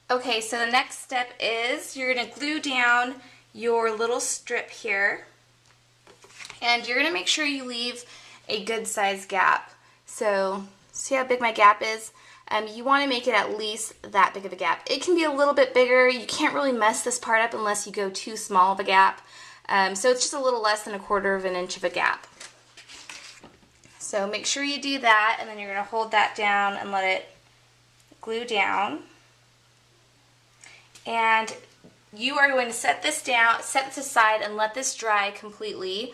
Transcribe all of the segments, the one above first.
Okay, so the next step is you're going to glue down your little strip here, and you're going to make sure you leave a good size gap. So see how big my gap is? You want to make it at least that big of a gap. It can be a little bit bigger. You can't really mess this part up unless you go too small of a gap. So it's just a little less than 1/4 of an inch of a gap. So make sure you do that, and then you're going to hold that down and let it glue down. And you are going to set this down, set this aside, and let this dry completely.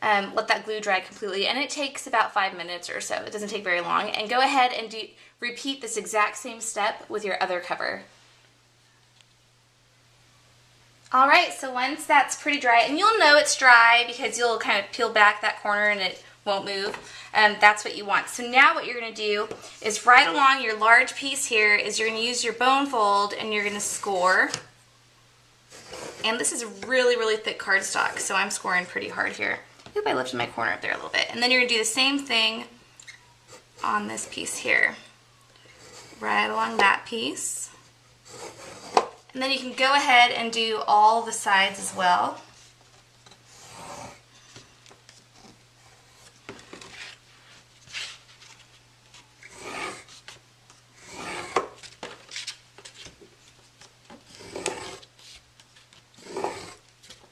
Let that glue dry completely, and it takes about 5 minutes or so. It doesn't take very long. And go ahead and repeat this exact same step with your other cover. Alright, so once that's pretty dry, and you'll know it's dry because you'll kind of peel back that corner and it won't move. That's what you want. So now what you're going to do is right along your large piece here is you're going to use your bone fold and you're going to score. And this is really, really thick cardstock, so I'm scoring pretty hard here. Oop, I lifted my corner up there a little bit. And then you're going to do the same thing on this piece here. Right along that piece. And then you can go ahead and do all the sides as well.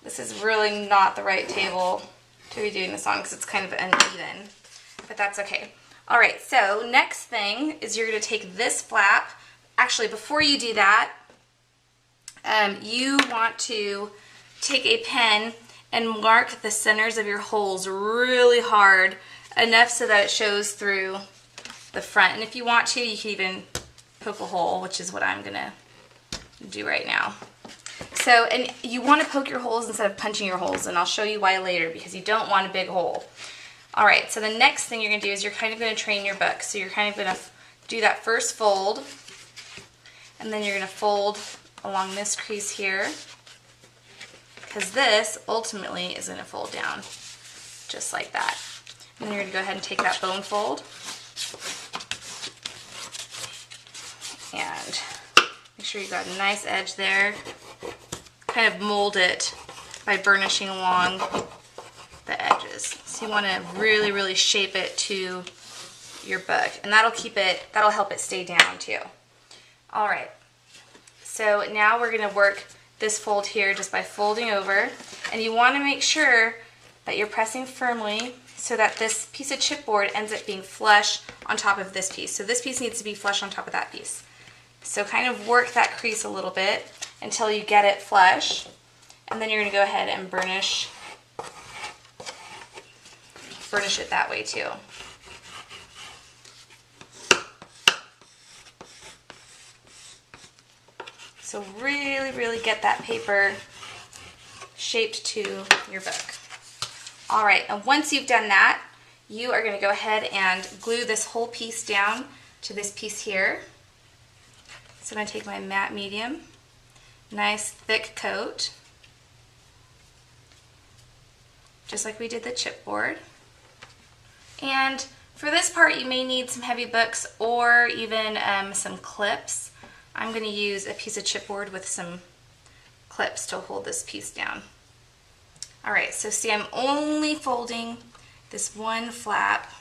This is really not the right table to be doing this on because it's kind of uneven, but that's okay. All right, so next thing is you're going to take this flap. Actually, before you do that, you want to take a pen and mark the centers of your holes really hard, enough so that it shows through the front. And if you want to, you can even poke a hole, which is what I'm going to do right now. So, and you want to poke your holes instead of punching your holes, and I'll show you why later, because you don't want a big hole. Alright, so the next thing you're going to do is you're kind of going to train your book. So you're kind of going to do that first fold, and then you're going to fold along this crease here, because this ultimately is going to fold down just like that. And then you're going to go ahead and take that bone fold and make sure you got a nice edge there. Kind of mold it by burnishing along the edges. So you want to really, really shape it to your book, and that'll help it stay down too. All right. So now we're going to work this fold here just by folding over, and you want to make sure that you're pressing firmly so that this piece of chipboard ends up being flush on top of this piece. So this piece needs to be flush on top of that piece. So kind of work that crease a little bit until you get it flush, and then you're going to go ahead and burnish it that way too. So really, really get that paper shaped to your book. All right, and once you've done that, you are going to go ahead and glue this whole piece down to this piece here. So I'm going to take my matte medium, nice thick coat, just like we did the chipboard. And for this part, you may need some heavy books or even some clips. I'm going to use a piece of chipboard with some clips to hold this piece down. Alright, so see, I'm only folding this one flap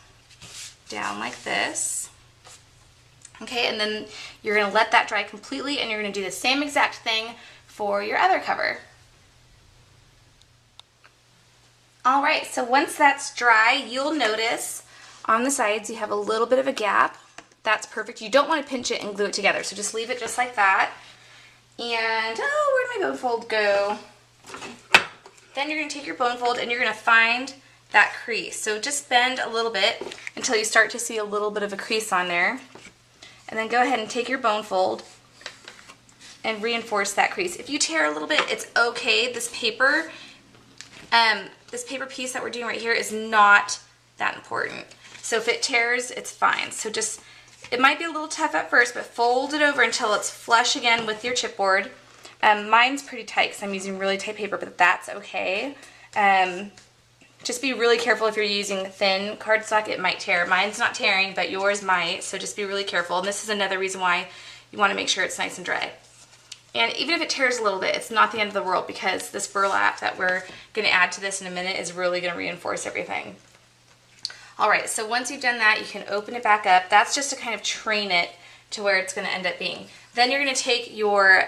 down like this. Okay, and then you're going to let that dry completely, and you're going to do the same exact thing for your other cover. Alright, so once that's dry, you'll notice on the sides you have a little bit of a gap. That's perfect. You don't want to pinch it and glue it together, so just leave it just like that. And, oh, where'd my bone fold go? Then you're going to take your bone fold and you're going to find that crease. So just bend a little bit until you start to see a little bit of a crease on there. And then go ahead and take your bone fold and reinforce that crease. If you tear a little bit, it's okay. This paper piece that we're doing right here is not that important. So if it tears, it's fine. So just, it might be a little tough at first, but fold it over until it's flush again with your chipboard. Mine's pretty tight because I'm using really tight paper, but that's okay. Just be really careful if you're using thin cardstock, it might tear. Mine's not tearing, but yours might, so just be really careful. And this is another reason why you want to make sure it's nice and dry. And even if it tears a little bit, it's not the end of the world because this burlap that we're going to add to this in a minute is really going to reinforce everything. All right, so once you've done that, you can open it back up. That's just to kind of train it to where it's going to end up being. Then you're going to take your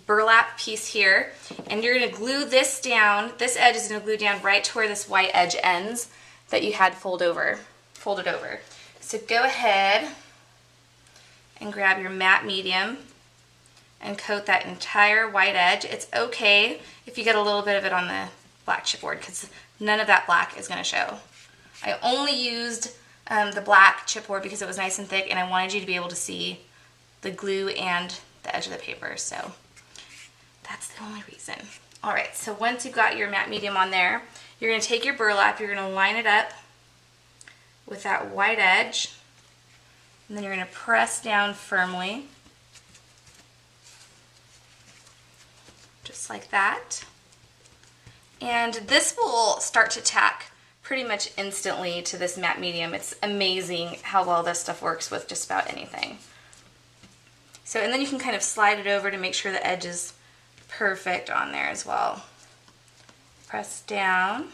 burlap piece here and you're going to glue this down. This edge is going to glue down right to where this white edge ends that you had folded over. So go ahead and grab your matte medium and coat that entire white edge. It's okay if you get a little bit of it on the black chipboard because none of that black is going to show. I only used the black chipboard because it was nice and thick and I wanted you to be able to see the glue and the edge of the paper, so that's the only reason. Alright, so once you've got your matte medium on there, you're going to take your burlap, you're going to line it up with that white edge, and then you're going to press down firmly. Just like that. And this will start to tack pretty much instantly to this matte medium. It's amazing how well this stuff works with just about anything. So, and then you can kind of slide it over to make sure the edge is perfect on there as well. Press down.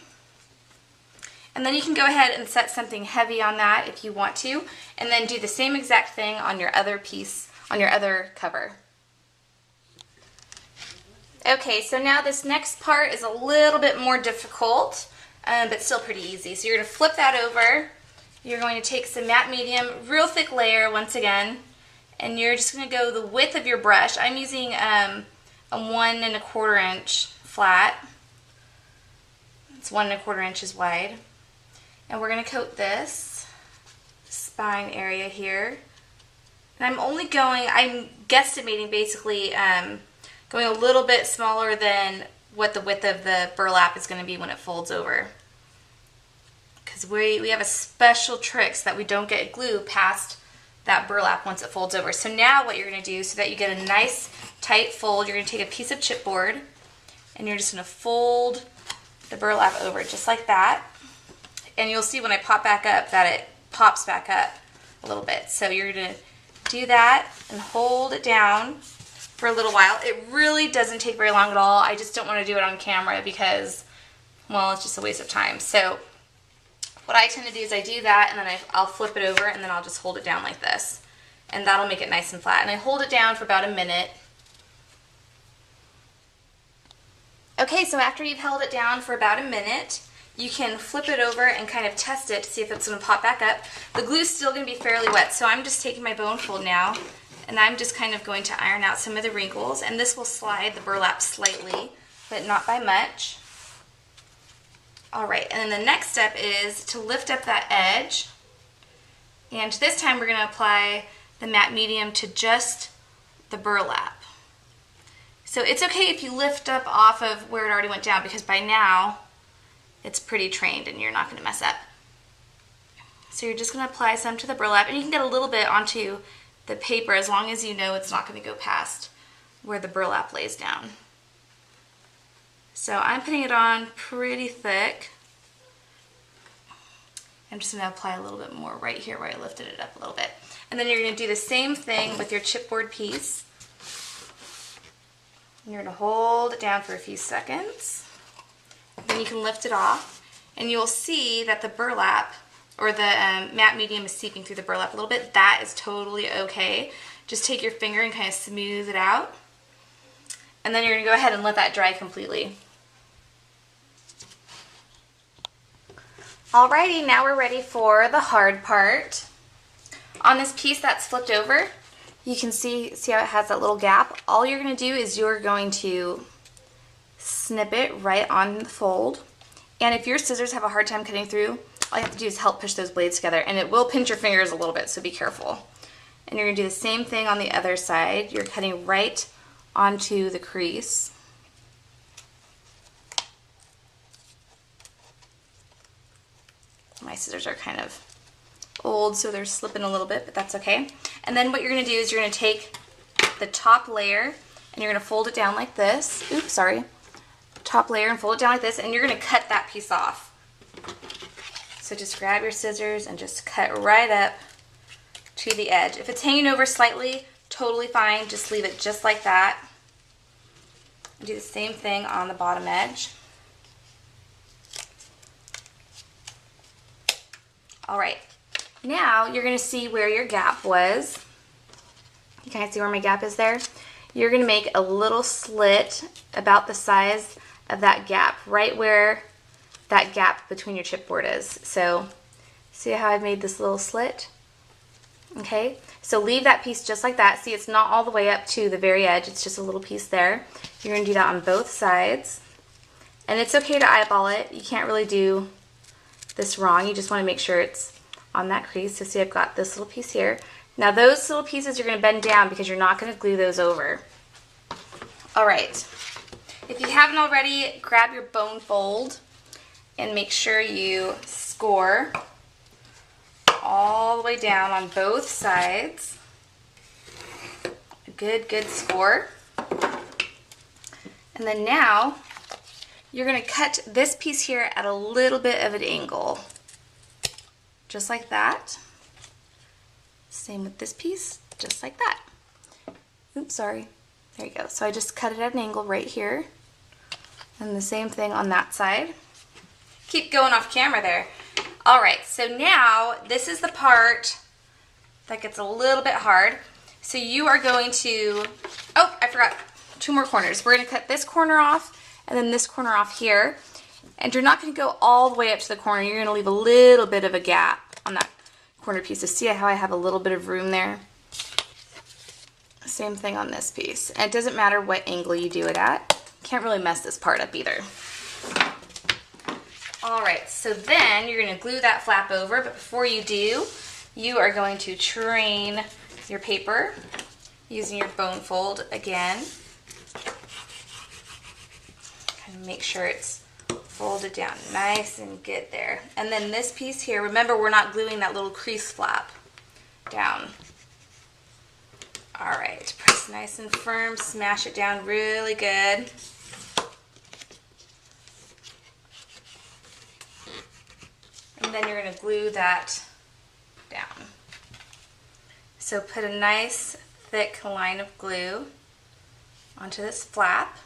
And then you can go ahead and set something heavy on that if you want to, and then do the same exact thing on your other piece, on your other cover. Okay, so now this next part is a little bit more difficult, but still pretty easy. So you're going to flip that over. You're going to take some matte medium, real thick layer once again, and you're just going to go the width of your brush. I'm using a 1 1/4 inch flat. It's 1 1/4 inches wide. And we're going to coat this spine area here. And I'm guesstimating basically going a little bit smaller than what the width of the burlap is going to be when it folds over. Because we have a special trick so that we don't get glue past that burlap once it folds over. So now what you're going to do so that you get a nice tight fold, you're going to take a piece of chipboard and you're just going to fold the burlap over just like that. And you'll see when I pop back up that it pops back up a little bit. So you're going to do that and hold it down for a little while. It really doesn't take very long at all. I just don't want to do it on camera because, well, it's just a waste of time. So what I tend to do is I do that and then I'll flip it over and then I'll just hold it down like this. And that'll make it nice and flat. And I hold it down for about a minute. Okay, so after you've held it down for about a minute, you can flip it over and kind of test it to see if it's going to pop back up. The glue's still going to be fairly wet, so I'm just taking my bone fold now and I'm just kind of going to iron out some of the wrinkles, and this will slide the burlap slightly, but not by much. Alright, and then the next step is to lift up that edge, and this time we're going to apply the matte medium to just the burlap. So it's okay if you lift up off of where it already went down because by now it's pretty trained and you're not going to mess up. So you're just going to apply some to the burlap, and you can get a little bit onto the paper as long as you know it's not going to go past where the burlap lays down. So I'm putting it on pretty thick. I'm just going to apply a little bit more right here where I lifted it up a little bit. And then you're going to do the same thing with your chipboard piece. You're going to hold it down for a few seconds. Then you can lift it off, and you'll see that the burlap or the matte medium is seeping through the burlap a little bit. That is totally okay. Just take your finger and kind of smooth it out. And then you're going to go ahead and let that dry completely. Alrighty, now we're ready for the hard part. On this piece that's flipped over, you can see how it has that little gap. All you're going to do is you're going to snip it right on the fold. And if your scissors have a hard time cutting through, all you have to do is help push those blades together, and it will pinch your fingers a little bit, so be careful. And you're going to do the same thing on the other side. You're cutting right onto the crease. My scissors are kind of old, so they're slipping a little bit, but that's okay. And then what you're going to do is you're going to take the top layer and you're going to fold it down like this. Oops, sorry. Top layer and fold it down like this, and you're going to cut that piece off. So just grab your scissors and just cut right up to the edge. If it's hanging over slightly, totally fine. Just leave it just like that. And do the same thing on the bottom edge. All right, now you're gonna see where your gap was. You kind of see where my gap is there? You're gonna make a little slit about the size of that gap, right where that gap between your chipboard is. So see how I've made this little slit? Okay, so leave that piece just like that. See, it's not all the way up to the very edge, it's just a little piece there. You're gonna do that on both sides. And it's okay to eyeball it. You can't really do this wrong. You just wanna make sure it's on that crease. So see, I've got this little piece here. Now those little pieces you're gonna bend down because you're not gonna glue those over. All right, if you haven't already, grab your bone fold and make sure you score all the way down on both sides. A good score. And then now you're going to cut this piece here at a little bit of an angle. Just like that. Same with this piece, just like that. Oops, sorry. There you go. So I just cut it at an angle right here. And the same thing on that side. Keep going off camera there. All right, so now this is the part that gets a little bit hard. So you are going to, oh, I forgot, 2 more corners. We're gonna cut this corner off and then this corner off here. And you're not gonna go all the way up to the corner. You're gonna leave a little bit of a gap on that corner piece. So see how I have a little bit of room there? Same thing on this piece. And it doesn't matter what angle you do it at. Can't really mess this part up either. All right, so then you're gonna glue that flap over, but before you do, you are going to train your paper using your bone fold again. Kind of make sure it's folded down nice and good there. And then this piece here, remember we're not gluing that little crease flap down. All right, press nice and firm, smash it down really good. And then you're going to glue that down. So put a nice thick line of glue onto this flap.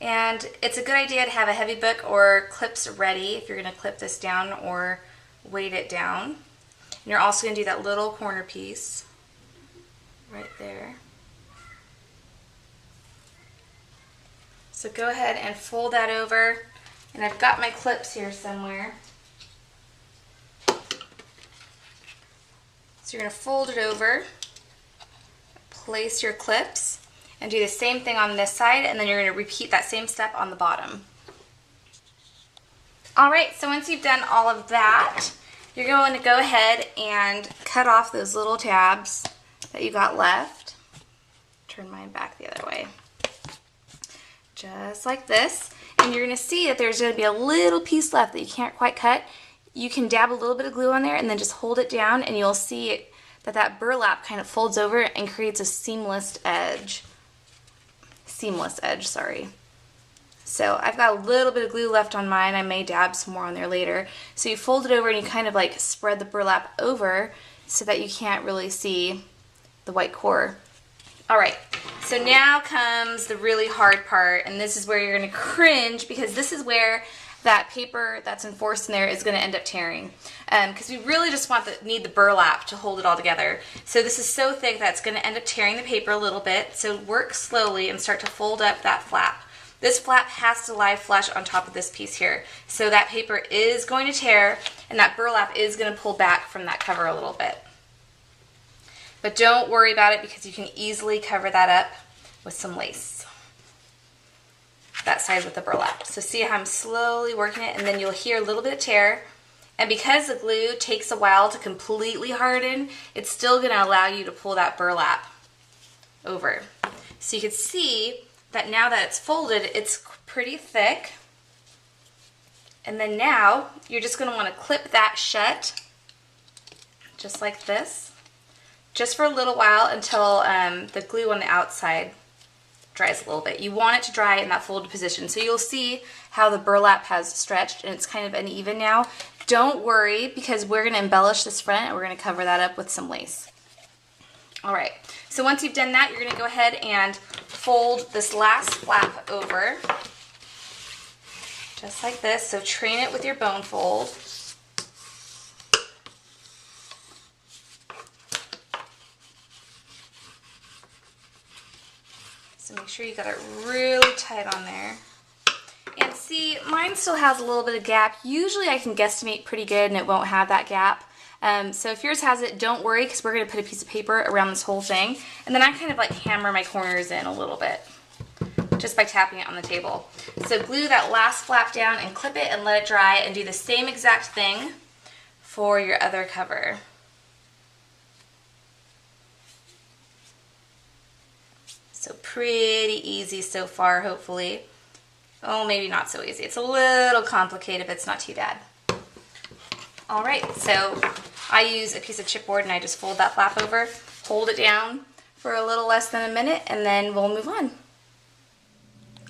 And it's a good idea to have a heavy book or clips ready if you're going to clip this down or weight it down. And you're also going to do that little corner piece right there. So go ahead and fold that over. And I've got my clips here somewhere. So you're going to fold it over, place your clips, and do the same thing on this side, and then you're going to repeat that same step on the bottom. Alright, so once you've done all of that, you're going to go ahead and cut off those little tabs that you got left. Turn mine back the other way. Just like this. And you're going to see that there's going to be a little piece left that you can't quite cut. You can dab a little bit of glue on there and then just hold it down, and you'll see that that burlap kind of folds over and creates a seamless edge. Sorry. So I've got a little bit of glue left on mine. I may dab some more on there later. So you fold it over and you kind of like spread the burlap over so that you can't really see the white core. All right, so now comes the really hard part, and this is where you're going to cringe, because this is where that paper that's enforced in there is going to end up tearing, because we really just need the burlap to hold it all together. So this is so thick that it's going to end up tearing the paper a little bit. So work slowly and start to fold up that flap. This flap has to lie flush on top of this piece here. So that paper is going to tear, and that burlap is going to pull back from that cover a little bit. But don't worry about it, because you can easily cover that up with some lace. That side with the burlap. So see how I'm slowly working it, and then you'll hear a little bit of tear. And because the glue takes a while to completely harden, it's still going to allow you to pull that burlap over. So you can see that now that it's folded, it's pretty thick. And then now you're just going to want to clip that shut, just like this, just for a little while until the glue on the outside dries a little bit. You want it to dry in that folded position. So you'll see how the burlap has stretched and it's kind of uneven now. Don't worry, because we're going to embellish this front and we're going to cover that up with some lace. Alright, so once you've done that, you're going to go ahead and fold this last flap over, just like this. So train it with your bone fold. So make sure you got it really tight on there. And see, mine still has a little bit of gap. Usually I can guesstimate pretty good and it won't have that gap. So if yours has it, don't worry, because we're going to put a piece of paper around this whole thing. And then I kind of like hammer my corners in a little bit, just by tapping it on the table. So glue that last flap down and clip it and let it dry, and do the same exact thing for your other cover. So pretty easy so far, hopefully. Oh, maybe not so easy. It's a little complicated, but it's not too bad. All right, so I use a piece of chipboard and I just fold that flap over, hold it down for a little less than a minute, and then we'll move on.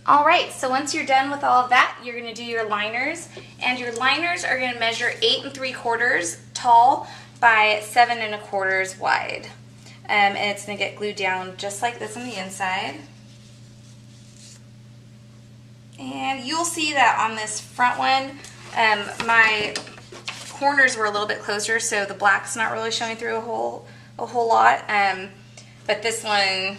All right, so once you're done with all of that, you're gonna do your liners, and your liners are gonna measure 8 3/4 tall by 7 1/4 wide. And it's gonna get glued down just like this on the inside. And you'll see that on this front one, my corners were a little bit closer, so the black's not really showing through a whole lot. But this one,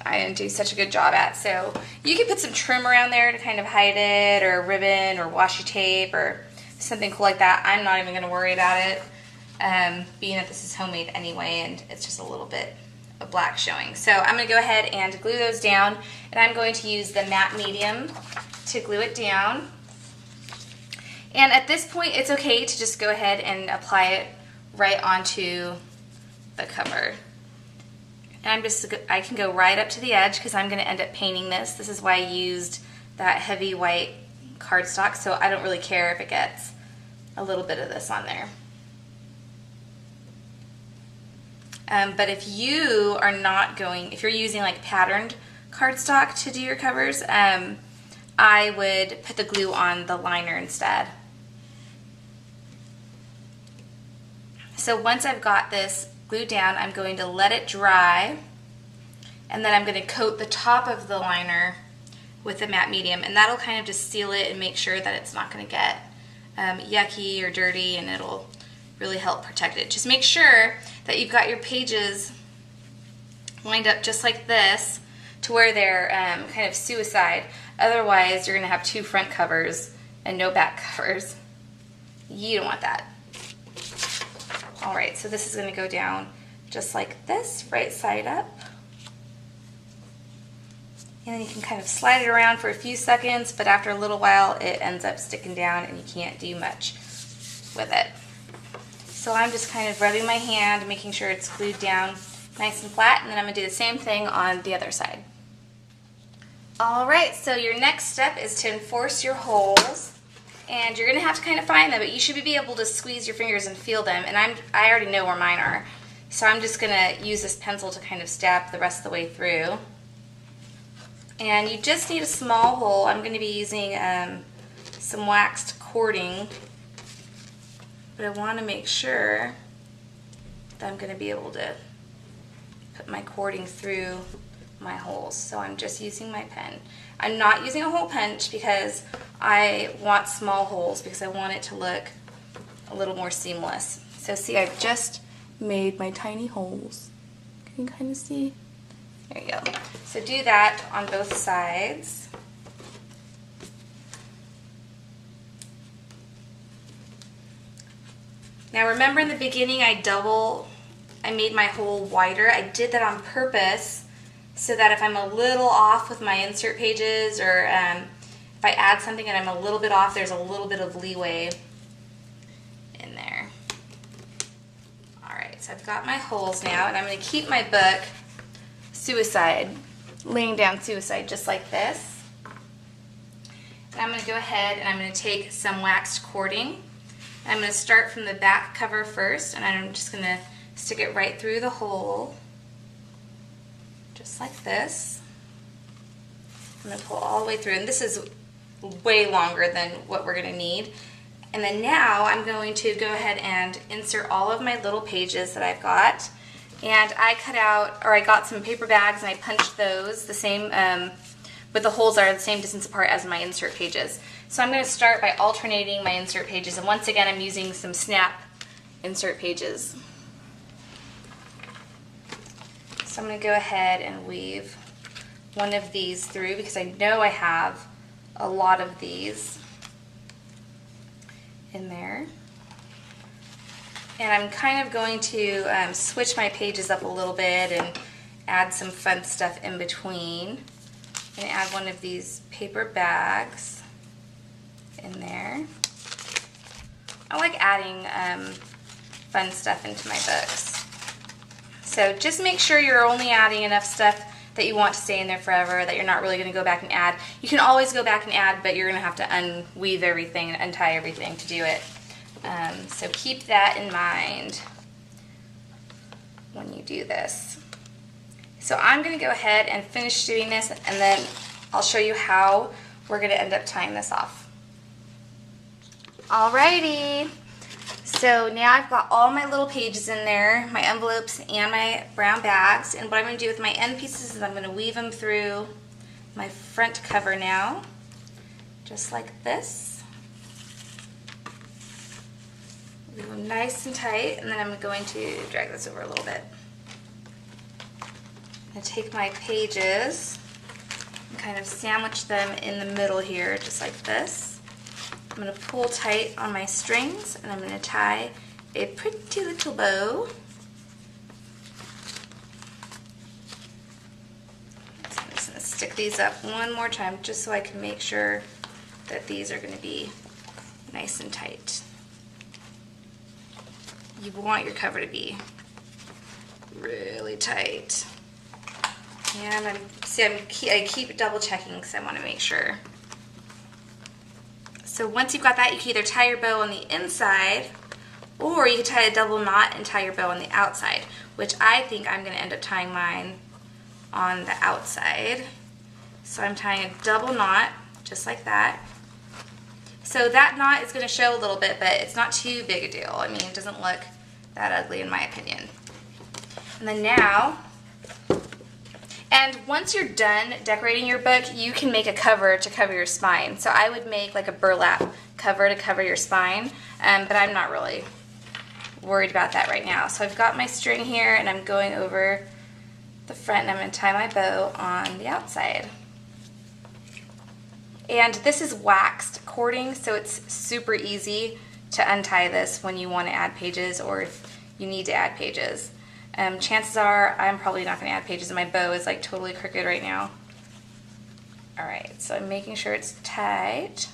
I didn't do such a good job at. So you can put some trim around there to kind of hide it, or ribbon, or washi tape, or something cool like that. I'm not even gonna worry about it, being that this is homemade anyway, and it's just a little bit of black showing. So I'm gonna go ahead and glue those down, and I'm going to use the matte medium to glue it down. And at this point, it's okay to just go ahead and apply it right onto the cover. And I can go right up to the edge because I'm gonna end up painting this. This is why I used that heavy white cardstock, so I don't really care if it gets a little bit of this on there. But if you are not going, if you're using like patterned cardstock to do your covers, I would put the glue on the liner instead. So once I've got this glued down, I'm going to let it dry, and then I'm going to coat the top of the liner with the matte medium, and that'll kind of just seal it and make sure that it's not going to get yucky or dirty, and it'll really help protect it. Just make sure that you've got your pages lined up just like this to where they're kind of suicide. Otherwise, you're going to have 2 front covers and no back covers. You don't want that. All right, so this is going to go down just like this, right side up. And then you can kind of slide it around for a few seconds, but after a little while, it ends up sticking down and you can't do much with it. So I'm just kind of rubbing my hand, making sure it's glued down nice and flat, and then I'm going to do the same thing on the other side. All right, so your next step is to enforce your holes. And you're going to have to kind of find them, but you should be able to squeeze your fingers and feel them. And I already know where mine are. So I'm just going to use this pencil to kind of stab the rest of the way through. And you just need a small hole. I'm going to be using some waxed cording. But I want to make sure that I'm going to be able to put my cording through my holes. So I'm just using my pen. I'm not using a hole punch because I want small holes, because I want it to look a little more seamless. So see, I've just made my tiny holes. Can you kind of see? There you go. So do that on both sides. Now remember, in the beginning I made my hole wider. I did that on purpose so that if I'm a little off with my insert pages, or if I add something and I'm a little bit off, there's a little bit of leeway in there. All right, so I've got my holes now, and I'm going to keep my book Suicide, laying down Suicide just like this. And I'm going to go ahead and I'm going to take some waxed cording. I'm going to start from the back cover first, and I'm just going to stick it right through the hole, just like this. I'm going to pull all the way through, and this is way longer than what we're going to need. And then now I'm going to go ahead and insert all of my little pages that I've got, And I cut out, or I got some paper bags and I punched those the same, but the holes are the same distance apart as my insert pages. So I'm going to start by alternating my insert pages, and once again I'm using some snap insert pages. So I'm going to go ahead and weave one of these through because I know I have a lot of these in there. And I'm kind of going to switch my pages up a little bit and add some fun stuff in between. And add one of these paper bags in there. I like adding fun stuff into my books. So just make sure you're only adding enough stuff that you want to stay in there forever, that you're not really going to go back and add. You can always go back and add, but you're going to have to unweave everything and untie everything to do it. So keep that in mind when you do this. So I'm going to go ahead and finish doing this, and then I'll show you how we're going to end up tying this off. Alrighty. So now I've got all my little pages in there, my envelopes and my brown bags, and what I'm going to do with my end pieces is I'm going to weave them through my front cover now, just like this. Leave them nice and tight, and then I'm going to drag this over a little bit. I'm going to take my pages and kind of sandwich them in the middle here, just like this. I'm going to pull tight on my strings, and I'm going to tie a pretty little bow. So I'm just going to stick these up one more time just so I can make sure that these are going to be nice and tight. You want your cover to be really tight. And I keep double checking because I want to make sure. So once you've got that, you can either tie your bow on the inside, or you can tie a double knot and tie your bow on the outside, which I think I'm going to end up tying mine on the outside. So I'm tying a double knot, just like that. So that knot is going to show a little bit, but it's not too big a deal. I mean, it doesn't look that ugly in my opinion. And then now, and once you're done decorating your book, you can make a cover to cover your spine. So I would make like a burlap cover to cover your spine, but I'm not really worried about that right now. So I've got my string here, and I'm going over the front, and I'm going to tie my bow on the outside. And this is waxed cording, so it's super easy to untie this when you want to add pages, or if you need to add pages. Chances are I'm probably not going to add pages, and my bow is like totally crooked right now. Alright, so I'm making sure it's tight.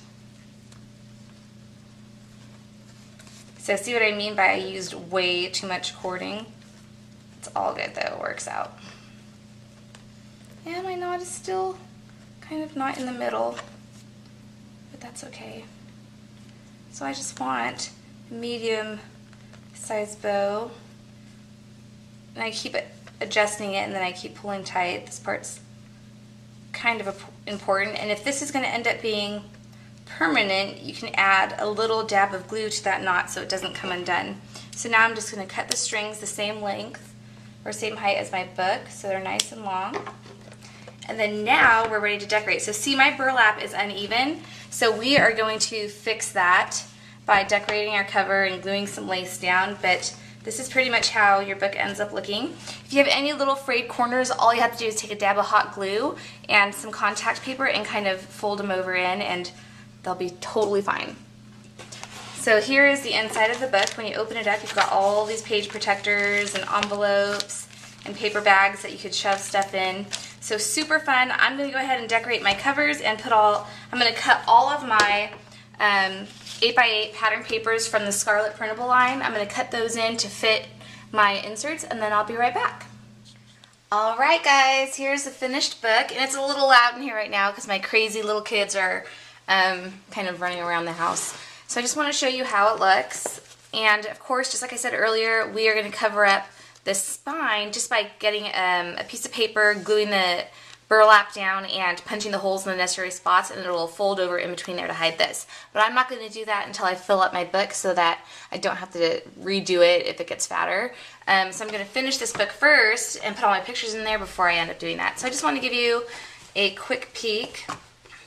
So see what I mean by I used way too much cording? It's all good though, it works out. And my knot is still kind of not in the middle, but that's okay. So I just want a medium sized bow, and I keep adjusting it, and then I keep pulling tight. This part's kind of important, and if this is going to end up being permanent, you can add a little dab of glue to that knot so it doesn't come undone. So now I'm just going to cut the strings the same length or same height as my book, so they're nice and long. And then now we're ready to decorate. So see, my burlap is uneven, so we are going to fix that by decorating our cover and gluing some lace down, but this is pretty much how your book ends up looking. If you have any little frayed corners, all you have to do is take a dab of hot glue and some contact paper and kind of fold them over in, and they'll be totally fine. So here is the inside of the book. When you open it up, you've got all these page protectors and envelopes and paper bags that you could shove stuff in. So super fun. I'm going to go ahead and decorate my covers and I'm going to cut all of my 8x8 pattern papers from the Scarlet printable line. I'm going to cut those in to fit my inserts, and then I'll be right back. Alright guys, here's the finished book, and it's a little loud in here right now because my crazy little kids are kind of running around the house. So I just want to show you how it looks, and of course, just like I said earlier, we are going to cover up the spine just by getting a piece of paper, gluing the burlap down and punching the holes in the necessary spots, and it'll fold over in between there to hide this. But I'm not going to do that until I fill up my book so that I don't have to redo it if it gets fatter. So I'm going to finish this book first and put all my pictures in there before I end up doing that. So I just want to give you a quick peek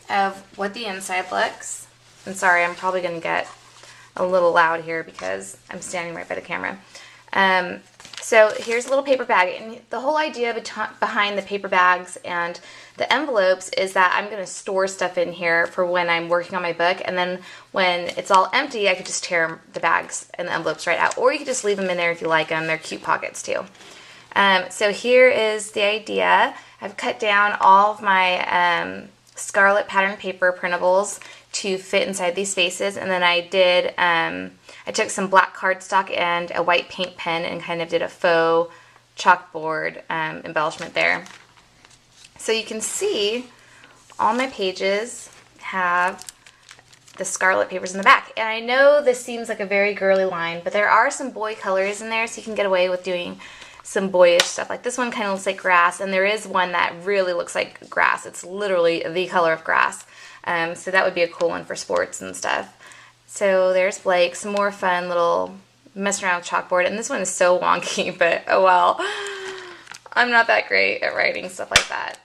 of what the inside looks. And sorry, I'm probably going to get a little loud here because I'm standing right by the camera. So here's a little paper bag, and the whole idea behind the paper bags and the envelopes is that I'm going to store stuff in here for when I'm working on my book, and then when it's all empty, I could just tear the bags and the envelopes right out, or you could just leave them in there if you like them. They're cute pockets too. So here is the idea. I've cut down all of my scarlet pattern paper printables to fit inside these spaces, and then I took some black cardstock and a white paint pen and kind of did a faux chalkboard embellishment there. So you can see all my pages have the scarlet papers in the back. And I know this seems like a very girly line, but there are some boy colors in there, so you can get away with doing some boyish stuff. Like this one kind of looks like grass, and there is one that really looks like grass. It's literally the color of grass. So that would be a cool one for sports and stuff. So there's Blake, some more fun little messing around with chalkboard, and this one is so wonky, but oh well. I'm not that great at writing stuff like that.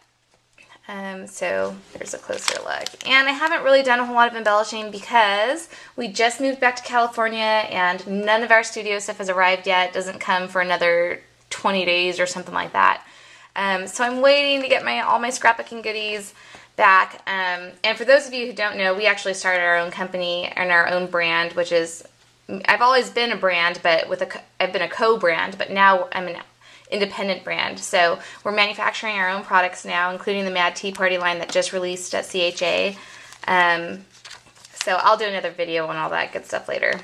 So there's a closer look. And I haven't really done a whole lot of embellishing because we just moved back to California and none of our studio stuff has arrived yet. It doesn't come for another 20 days or something like that. So I'm waiting to get all my scrapbooking goodies back. And for those of you who don't know, we actually started our own company and our own brand, which is, I've always been a brand, but I've been a co-brand, but now I'm an independent brand. So we're manufacturing our own products now, including the Mad Tea Party line that just released at CHA. So I'll do another video on all that good stuff later.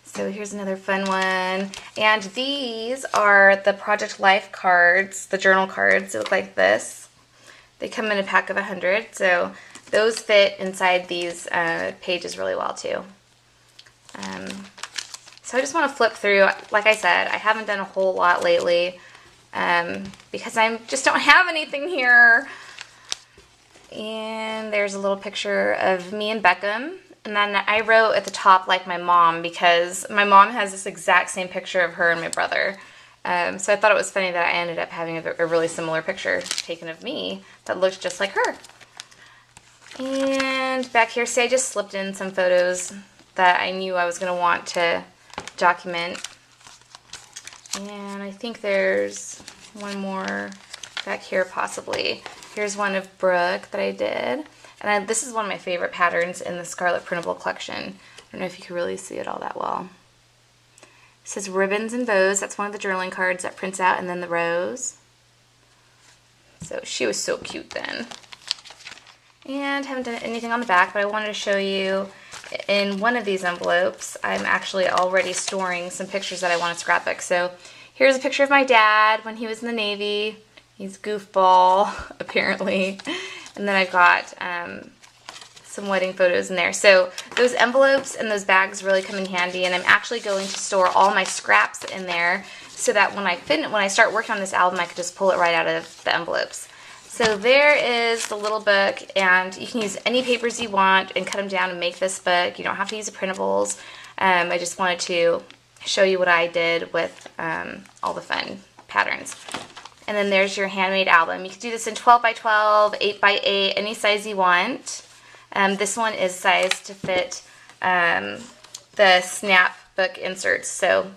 So here's another fun one. And these are the Project Life cards, the journal cards. They look like this. They come in a pack of 100, so those fit inside these pages really well too. So I just want to flip through. Like I said, I haven't done a whole lot lately because I just don't have anything here. And there's a little picture of me and Beckham. And then I wrote at the top like my mom because my mom has this exact same picture of her and my brother. So I thought it was funny that I ended up having a really similar picture taken of me that looked just like her. And back here, see, I just slipped in some photos that I knew I was going to want to document. And I think there's one more back here possibly. Here's one of Brooke that I did. And this is one of my favorite patterns in the Scarlet Printable collection. I don't know if you can really see it all that well. It says ribbons and bows. That's one of the journaling cards that prints out, and then the rose. So she was so cute then. And haven't done anything on the back, but I wanted to show you in one of these envelopes, I'm actually already storing some pictures that I want to scrapbook. So here's a picture of my dad when he was in the Navy. He's goofball, apparently. And then I've got some wedding photos in there. So those envelopes and those bags really come in handy, and I'm actually going to store all my scraps in there so that when I start working on this album, I could just pull it right out of the envelopes. So there is the little book, and you can use any papers you want and cut them down and make this book. You don't have to use the printables. I just wanted to show you what I did with all the fun patterns. And then there's your handmade album. You can do this in 12 by 12, 8 by 8, any size you want. This one is sized to fit the snap book inserts. So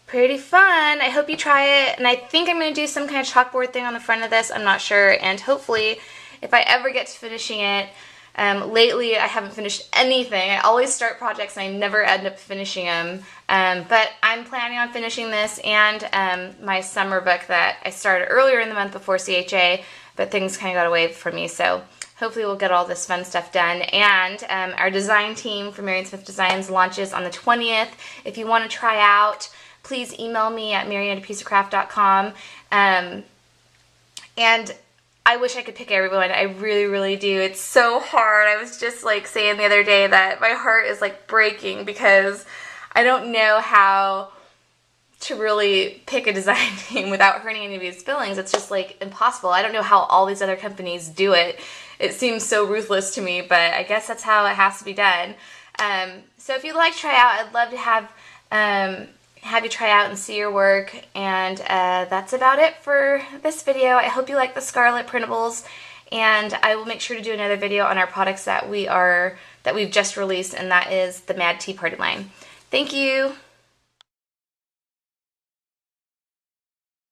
pretty fun. I hope you try it. And I think I'm going to do some kind of chalkboard thing on the front of this. I'm not sure. And hopefully, if I ever get to finishing it, lately I haven't finished anything. I always start projects and I never end up finishing them. But I'm planning on finishing this and my summer book that I started earlier in the month before CHA, but things kind of got away from me. So hopefully we'll get all this fun stuff done. And our design team for Marion Smith Designs launches on the 20th. If you want to try out, please email me at marion@apieceofcraft.com. And I wish I could pick everyone. I really, really do. It's so hard. I was just like saying the other day that my heart is like breaking because I don't know how to really pick a design name without hurting anybody's feelings. It's just like impossible. I don't know how all these other companies do it. It seems so ruthless to me, but I guess that's how it has to be done. So if you'd like to try out, I'd love to have you try out and see your work. And that's about it for this video. I hope you like the Scarlet printables, and I will make sure to do another video on our products that we've just released, and that is the Mad Tea Party line. Thank you.